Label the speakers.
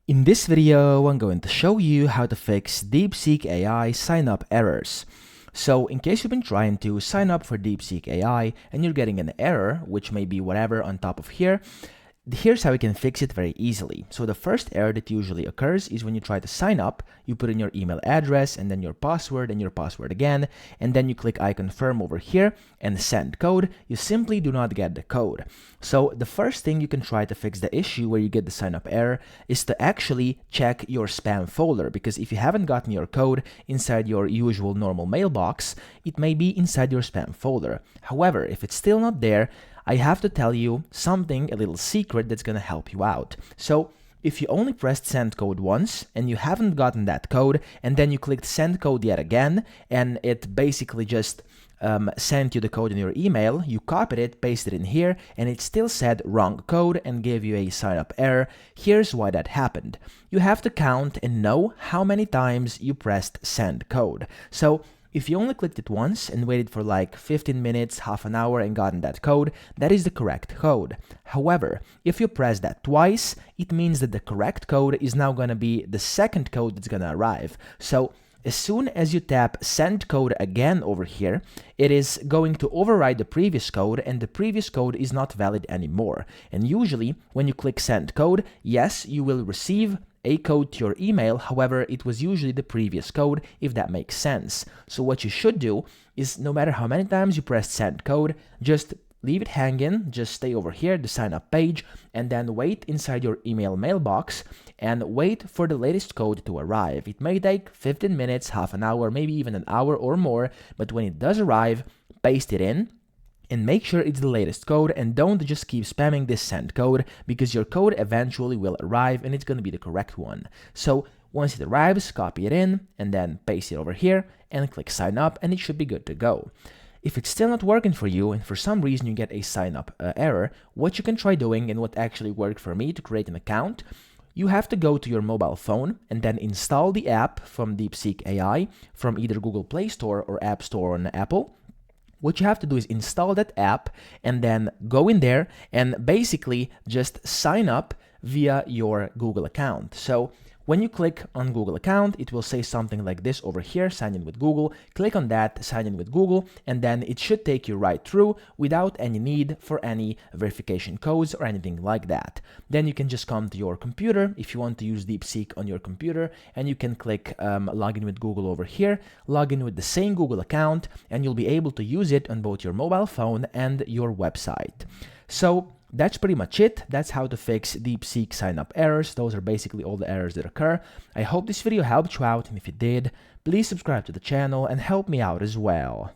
Speaker 1: In this video, I'm going to show you how to fix DeepSeek AI sign-up errors. So in case you've been trying to sign up for DeepSeek AI and you're getting an error, which may be whatever on top of here, here's how you can fix it very easily. So the first error that usually occurs is when you try to sign up, you put in your email address and then your password and your password again, and then you click I confirm over here and send code. You simply do not get the code. So the first thing you can try to fix the issue where you get the sign up error is to actually check your spam folder, because if you haven't gotten your code inside your usual normal mailbox, it may be inside your spam folder. However, if it's still not there, I have to tell you something, a little secret that's going to help you out. So if you only pressed send code once and you haven't gotten that code, and then you clicked send code yet again, and it basically just sent you the code in your email, you copied it, pasted it in here, and it still said wrong code and gave you a sign up error. Here's why that happened. You have to count and know how many times you pressed send code. So if you only clicked it once and waited for like 15 minutes, half an hour and gotten that code, that is the correct code. However, if you press that twice, it means that the correct code is now going to be the second code that's going to arrive. So as soon as you tap send code again over here, it is going to override the previous code, and the previous code is not valid anymore. And usually when you click send code, yes, you will receive a code to your email. However, it was usually the previous code, if that makes sense. So what you should do is, no matter how many times you press send code, just leave it hanging, just stay over here, the sign up page, and then wait inside your email mailbox and wait for the latest code to arrive. It may take 15 minutes, half an hour, maybe even an hour or more, but when it does arrive, paste it in and make sure it's the latest code, and don't just keep spamming this send code, because your code eventually will arrive and it's going to be the correct one. So once it arrives, copy it in and then paste it over here and click sign up, and it should be good to go. If it's still not working for you and for some reason you get a sign up error, what you can try doing, and what actually worked for me to create an account, you have to go to your mobile phone and then install the app from DeepSeek AI from either Google Play Store or App Store on Apple. What you have to do is install that app and then go in there and basically just sign up via your Google account. So when you click on Google account, it will say something like this over here, sign in with Google. Click on that, sign in with Google, and then it should take you right through without any need for any verification codes or anything like that. Then you can just come to your computer if you want to use DeepSeek on your computer, and you can click login with Google over here, log in with the same Google account, and you'll be able to use it on both your mobile phone and your website. So that's pretty much it. That's how to fix DeepSeek sign-up errors. Those are basically all the errors that occur. I hope this video helped you out, and if it did, please subscribe to the channel and help me out as well.